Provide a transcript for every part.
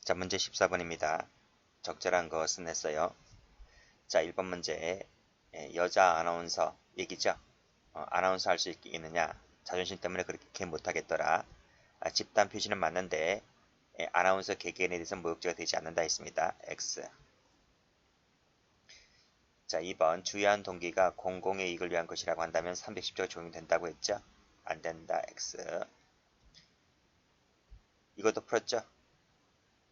자, 문제 14번입니다. 적절한 것은 했어요. 자, 1번 문제. 여자 아나운서 얘기죠. 아나운서 할 수 있겠느냐? 자존심 때문에 그렇게 못하겠더라. 집단 표시는 맞는데 아나운서 개개인에 대해서 모욕죄가 되지 않는다 했습니다. X. 자, 2번 주요한 동기가 공공의 이익을 위한 것이라고 한다면 310조가 적용된다고 했죠. 안 된다. X. 이것도 풀었죠.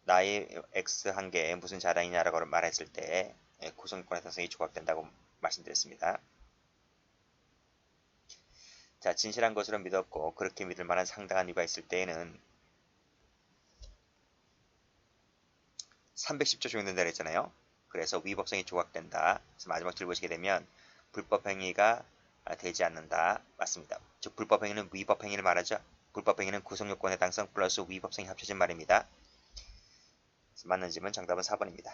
나의 X 한 개 무슨 자랑이냐라고 말했을 때 구성권의 상승이 조각된다고 말씀드렸습니다. 자, 진실한 것으로 믿었고 그렇게 믿을 만한 상당한 이유가 있을 때에는 310조 적용된다 그랬잖아요. 그래서 위법성이 조각된다. 그래서 마지막 줄 보시게 되면 불법 행위가 되지 않는다. 맞습니다. 즉 불법 행위는 위법 행위를 말하죠. 불법 행위는 구성요건의 해당성 플러스 위법성이 합쳐진 말입니다. 맞는 질문 정답은 4번입니다.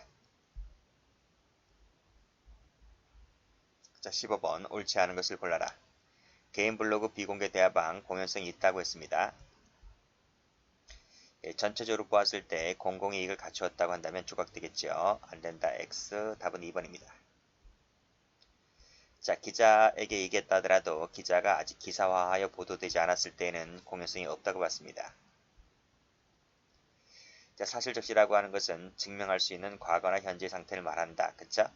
자, 15번 옳지 않은 것을 골라라. 개인 블로그 비공개 대화방 공연성이 있다고 했습니다. 전체적으로 보았을 때 공공이익을 갖추었다고 한다면 조각되겠죠. 안된다. X. 답은 2번입니다. 자, 기자에게 얘기했다 하더라도 기자가 아직 기사화하여 보도되지 않았을 때에는 공연성이 없다고 봤습니다. 자, 사실적시라고 하는 것은 증명할 수 있는 과거나 현재 상태를 말한다. 그쵸?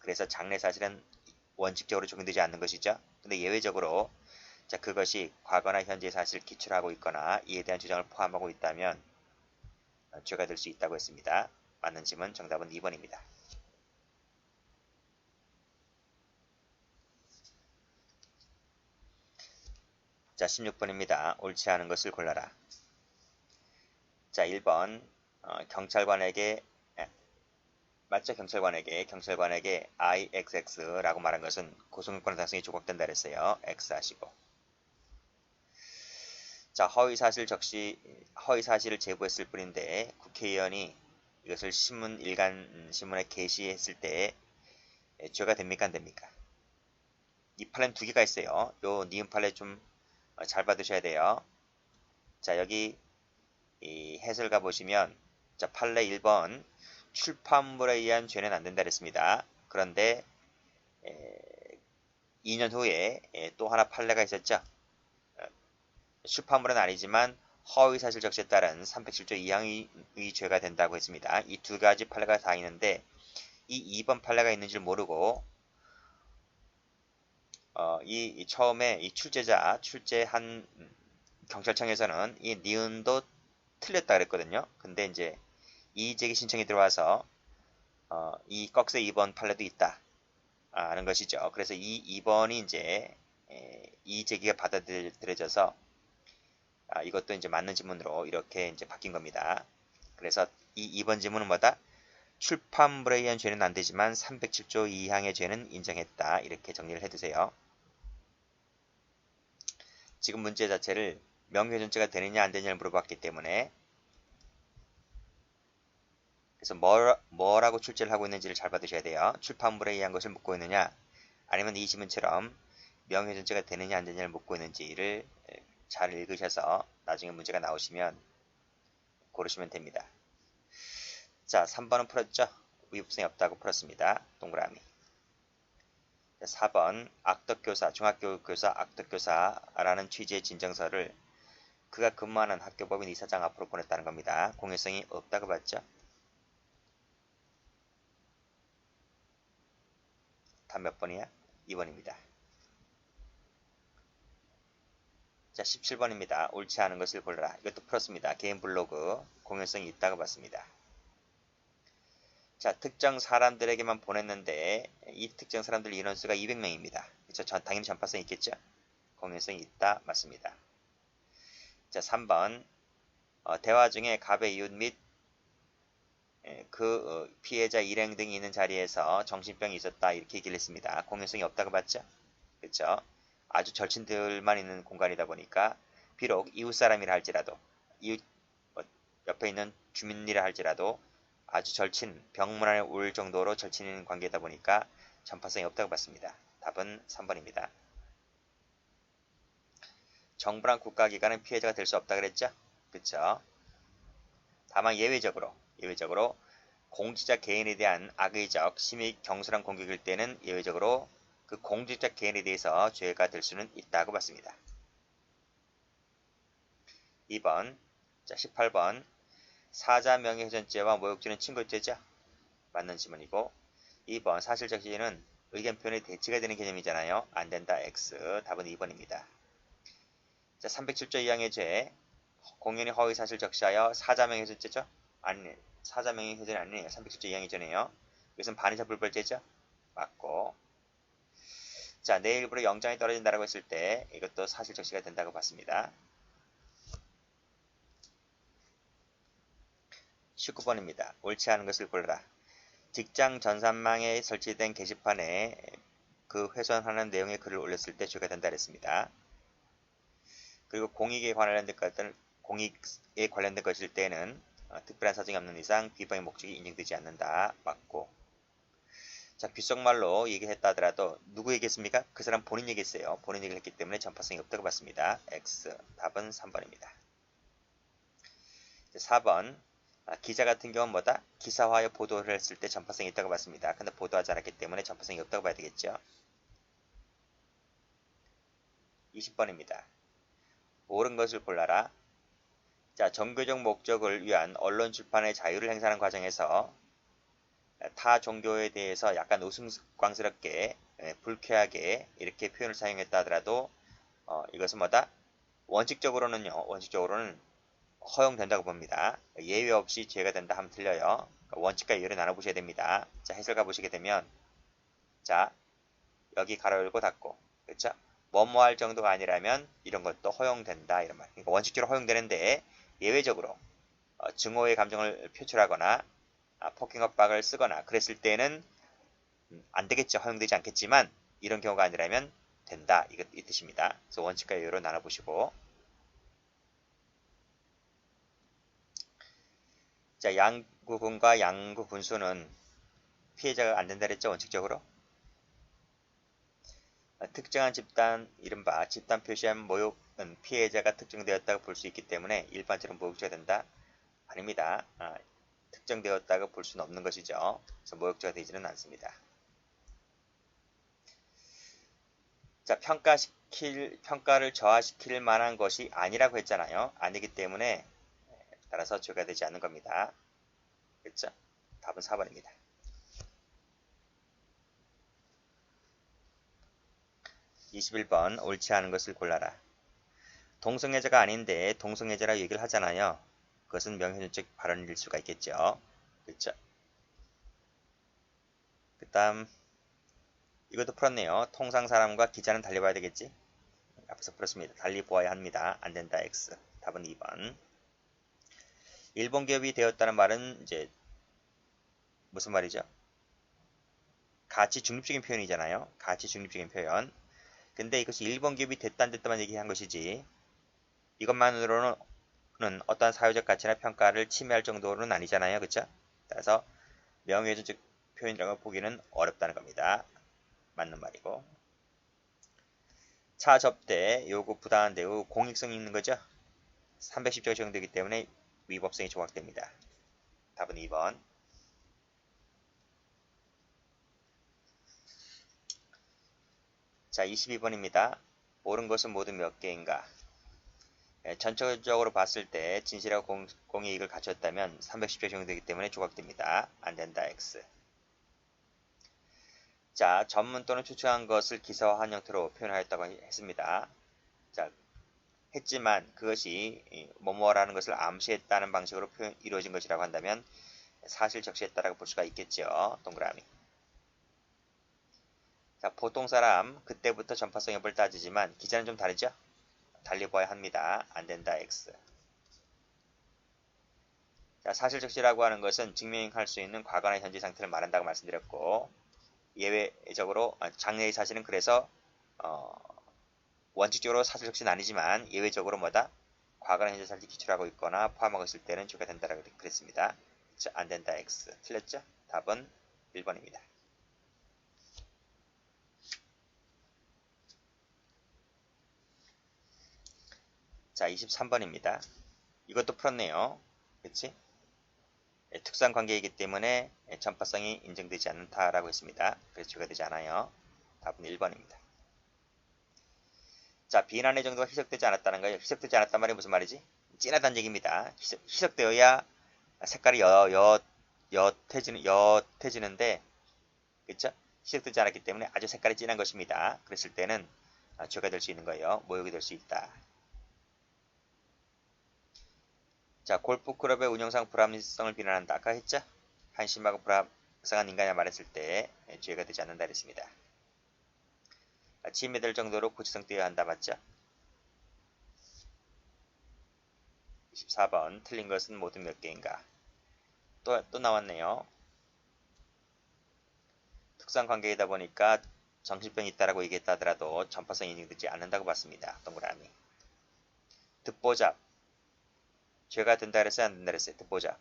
그래서 장래 사실은 원칙적으로 적용되지 않는 것이죠. 근데 예외적으로 자, 그것이 과거나 현재 사실을 기출하고 있거나 이에 대한 주장을 포함하고 있다면 죄가 될 수 있다고 했습니다. 맞는 질문 정답은 2번입니다. 자, 16번입니다. 옳지 않은 것을 골라라. 자, 1번 경찰관에게 맞죠? 경찰관에게 IXX라고 말한 것은 고소공권 달성이 조각된다 그랬어요. X 하시고. 자, 허위사실을 제보했을 뿐인데 국회의원이 이것을 일간 신문에 게시했을 때 죄가 됩니까? 안 됩니까? 이 판례는 두 개가 있어요. 요 니은 판례 좀 잘 받으셔야 돼요. 자, 여기 이 해설가 보시면 자, 판례 1번 출판물에 의한 죄는 안 된다 그랬습니다. 그런데 2년 후에 또 하나 판례가 있었죠. 출판물은 아니지만 허위사실 적시에 따른 307조 2항의 죄가 된다고 했습니다. 이 두 가지 판례가 다 있는데 이 2번 판례가 있는 줄 모르고 이 처음에 이 출제한 경찰청에서는 이 니은도 틀렸다 그랬거든요. 근데 이제 이의제기 신청이 들어와서 이 꺽쇠 2번 판례도 있다 하는 것이죠. 그래서 이 2번이 이제 이의제기가 받아들여져서 이것도 이제 맞는 지문으로 이렇게 이제 바뀐 겁니다. 그래서 이 2번 지문은 뭐다? 출판물에 의한 죄는 안 되지만 307조 2항의 죄는 인정했다. 이렇게 정리를 해두세요. 지금 문제 자체를 명예훼손죄가 되느냐 안 되느냐를 물어봤기 때문에 그래서 뭐라고 출제를 하고 있는지를 잘 받으셔야 돼요. 출판물에 의한 것을 묻고 있느냐 아니면 이 지문처럼 명예훼손죄가 되느냐 안 되느냐를 묻고 있는지를 잘 읽으셔서 나중에 문제가 나오시면 고르시면 됩니다. 자, 3번은 풀었죠? 위법성이 없다고 풀었습니다. 동그라미. 4번 악덕교사, 중학교교사 악덕교사라는 취지의 진정서를 그가 근무하는 학교법인 이사장 앞으로 보냈다는 겁니다. 공효성이 없다고 봤죠? 답 몇 번이야? 2번입니다. 자, 17번입니다. 옳지 않은 것을 골라라. 이것도 풀었습니다. 개인 블로그 공효성이 있다고 봤습니다. 자, 특정 사람들에게만 보냈는데 이 특정 사람들 인원수가 200명입니다. 그렇죠? 당연히 전파성이 있겠죠? 공연성이 있다. 맞습니다. 자, 3번 대화 중에 갑의 이웃 및 그 피해자 일행 등이 있는 자리에서 정신병이 있었다. 이렇게 얘기를 했습니다. 공연성이 없다고 봤죠? 그렇죠? 아주 절친들만 있는 공간이다 보니까 비록 이웃 사람이라 할지라도 이웃 옆에 있는 주민이라 할지라도 아주 절친, 병문안에 올 정도로 절친 있는 관계다 보니까 전파성이 없다고 봤습니다. 답은 3번입니다. 정부랑 국가기관은 피해자가 될 수 없다 그랬죠? 그쵸? 다만 예외적으로 공직자 개인에 대한 악의적, 심히 경솔한 공격일 때는 예외적으로 그 공직자 개인에 대해서 죄가 될 수는 있다고 봤습니다. 2번, 자 18번 사자 명예훼손죄와 모욕죄는 친고죄죠? 맞는 지문이고 2번 사실적시는 의견 표현의 대치가 되는 개념이잖아요. 안된다 X. 답은 2번입니다. 자 307조 2항의 죄 공연히 허위 사실 적시하여 사자 명예훼손죄죠? 아니네. 사자 명예훼손이 아니네요. 307조 2항의 죄네요. 이것은 반의사 불벌죄죠? 맞고 자 내 일부러 영장이 떨어진다라고 했을 때 이것도 사실 적시가 된다고 봤습니다. 19번입니다. 옳지 않은 것을 골라라. 직장 전산망에 설치된 게시판에 그 훼손하는 내용의 글을 올렸을 때 죄가 된다 그랬습니다. 그리고 공익에 관련된 것일 때는 특별한 사정이 없는 이상 비방의 목적이 인정되지 않는다. 맞고 자 귓속말로 얘기했다 하더라도 누구 얘기했습니까? 그 사람 본인 얘기했어요. 본인 얘기를 했기 때문에 전파성이 없다고 봤습니다. X. 답은 3번입니다. 4번 기자 같은 경우는 뭐다? 기사화에 보도를 했을 때 전파성이 있다고 봤습니다. 근데 보도하지 않았기 때문에 전파성이 없다고 봐야 되겠죠. 20번입니다. 옳은 것을 골라라. 자, 종교적 목적을 위한 언론 출판의 자유를 행사하는 과정에서 타 종교에 대해서 약간 우스꽝스럽게 불쾌하게 이렇게 표현을 사용했다 하더라도 이것은 뭐다? 원칙적으로는 허용된다고 봅니다. 예외 없이 죄가 된다 하면 틀려요. 원칙과 예외를 나눠보셔야 됩니다. 자, 해설 가보시게 되면 자, 여기 가로 열고 닫고 그렇죠? 뭐뭐 할 정도가 아니라면 이런 것도 허용된다 이런 말. 그러니까 원칙적으로 허용되는데 예외적으로 증오의 감정을 표출하거나 폭행 협박을 쓰거나 그랬을 때는 안 되겠죠. 허용되지 않겠지만 이런 경우가 아니라면 된다. 이 뜻입니다. 그래서 원칙과 예외로 나눠보시고 자, 양구군과 양구군수는 피해자가 안 된다 그랬죠. 원칙적으로. 특정한 집단, 이른바 집단 표시한 모욕은 피해자가 특정되었다고 볼 수 있기 때문에 일반적으로 모욕죄가 된다? 아닙니다. 특정되었다고 볼 수는 없는 것이죠. 그래서 모욕죄가 되지는 않습니다. 자, 평가를 저하시킬 만한 것이 아니라고 했잖아요. 아니기 때문에 따라서 죄가 되지 않는 겁니다. 그렇죠? 답은 4번입니다. 21번 옳지 않은 것을 골라라. 동성애자가 아닌데 동성애자라 얘기를 하잖아요. 그것은 명예훼손적 발언일 수가 있겠죠. 그렇죠? 그 다음 이것도 풀었네요. 통상 사람과 기자는 달리 봐야 되겠지? 앞에서 풀었습니다. 달리 보아야 합니다. 안된다 X. 답은 2번. 일본 기업이 되었다는 말은 이제 무슨 말이죠? 가치 중립적인 표현이잖아요. 가치 중립적인 표현. 근데 이것이 일본 기업이 됐단 됐다만 얘기한 것이지 이것만으로는 어떠한 사회적 가치나 평가를 침해할 정도로는 아니잖아요. 그쵸? 따라서 명예훼손적 표현이라고 보기는 어렵다는 겁니다. 맞는 말이고. 차 접대, 요구 부당한 대우, 공익성이 있는 거죠. 310조가 적용되기 때문에 위법성이 조각됩니다. 답은 2번. 자, 22번입니다. 옳은 것은 모두 몇 개인가? 전체적으로 봤을 때 진실하고 공익을 갖췄다면 310조 적용되기 때문에 조각됩니다. 안된다 X. 자, 전문 또는 추측한 것을 기사화한 형태로 표현하였다고 했습니다. 자, 했지만 그것이 뭐뭐라는 것을 암시했다는 방식으로 이루어진 것이라고 한다면 사실 적시했다라고 볼 수가 있겠죠. 동그라미. 자, 보통 사람 그때부터 전파성 여부를 따지지만 기자는 좀 다르죠? 달리 보아야 합니다. 안된다 X. 자, 사실 적시라고 하는 것은 증명할 수 있는 과거나 현재 상태를 말한다고 말씀드렸고 예외적으로 장래의 사실은 그래서 원칙적으로 사실 적시는 아니지만 예외적으로 뭐다? 과거나 현재 사실을 기출하고 있거나 포함하고 있을 때는 죄가 된다라고 그랬습니다. 자, 안된다 X. 틀렸죠? 답은 1번입니다. 자, 23번입니다. 이것도 풀었네요. 그치? 특수한 관계이기 때문에 전파성이 인정되지 않다라고 했습니다. 그래서 죄가 되지 않아요. 답은 1번입니다. 자, 비난의 정도가 희석되지 않았다는 거예요. 희석되지 않았단 말이 무슨 말이지? 진하다는 얘기입니다. 희석되어야 색깔이 옅해지는데, 그쵸? 희석되지 않았기 때문에 아주 색깔이 진한 것입니다. 그랬을 때는 죄가 될 수 있는 거예요. 모욕이 될 수 있다. 자, 골프클럽의 운영상 불합리성을 비난한다. 아까 했죠? 한심하고 불합성한 인간이 말했을 때 죄가 되지 않는다 그랬습니다. 침해될 정도로 구체성 띄어야 한다. 맞죠? 24번 틀린 것은 모두 몇 개인가? 또 나왔네요. 특수한 관계이다 보니까 정신병이 있다라고 얘기했다 하더라도 전파성이 인정되지 않는다고 봤습니다. 동그라미. 듣보잡. 죄가 된다 그랬어요? 안 된다 그랬어요? 듣보잡.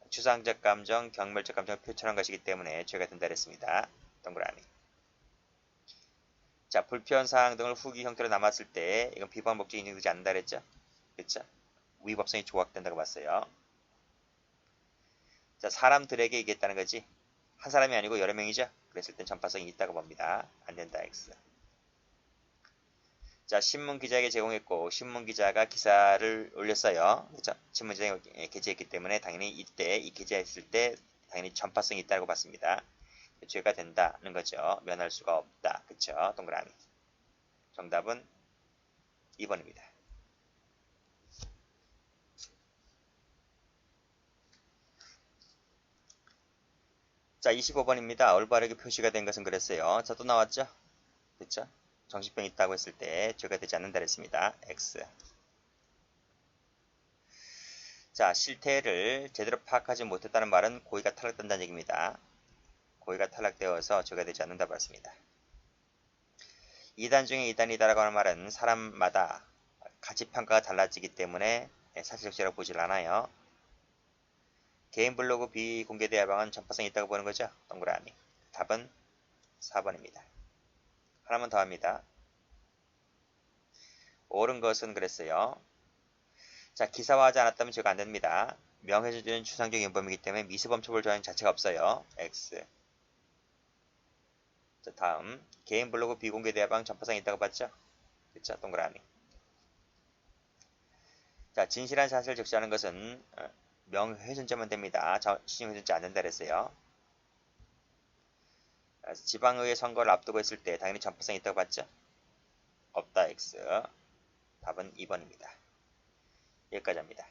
추상적 감정, 경멸적 감정을 표출한 것이기 때문에 죄가 된다 그랬습니다. 동그라미. 자, 불편사항 등을 후기 형태로 남았을 때 이건 비번 목적이 인정되지 않는다 그랬죠? 그쵸? 위법성이 조각된다고 봤어요. 자, 사람들에게 얘기했다는 거지. 한 사람이 아니고 여러 명이죠? 그랬을 땐 전파성이 있다고 봅니다. 안 된다, X. 자, 신문 기자에게 제공했고, 신문 기자가 기사를 올렸어요. 그죠? 신문 기자에 게재했기 때문에 당연히 이때, 이 게재했을 때 당연히 전파성이 있다고 봤습니다. 죄가 된다는 거죠. 면할 수가 없다. 그쵸? 동그라미. 정답은 2번입니다. 자, 25번입니다. 올바르게 표시가 된 것은 그랬어요. 자, 또 나왔죠? 그쵸? 정신병이 있다고 했을 때 죄가 되지 않는다 그랬습니다. X. 자, 실태를 제대로 파악하지 못했다는 말은 고의가 탈락된다는 얘기입니다. 고의가 탈락되어서 죄가 되지 않는다고 했습니다. 2단 중에 2단이다라고 하는 말은 사람마다 가치평가가 달라지기 때문에 사실적시라고 보질 않아요. 개인 블로그 비공개 대화방은 전파성이 있다고 보는 거죠. 동그라미. 답은 4번입니다. 하나만 더 합니다. 옳은 것은 그랬어요. 자, 기사화하지 않았다면 죄가 안됩니다. 명예훼손죄는 추상적 인범이기 때문에 미수범 처벌 조항 자체가 없어요. X. 자, 다음 개인 블로그 비공개 대화방 전파성이 있다고 봤죠? 그쵸? 동그라미. 자, 진실한 사실을 적시하는 것은 명예훼손죄만 됩니다. 신용훼손죄 안 된다 그랬어요. 지방의회 선거를 앞두고 있을 때 당연히 전파성이 있다고 봤죠? 없다 X. 답은 2번입니다. 여기까지 합니다.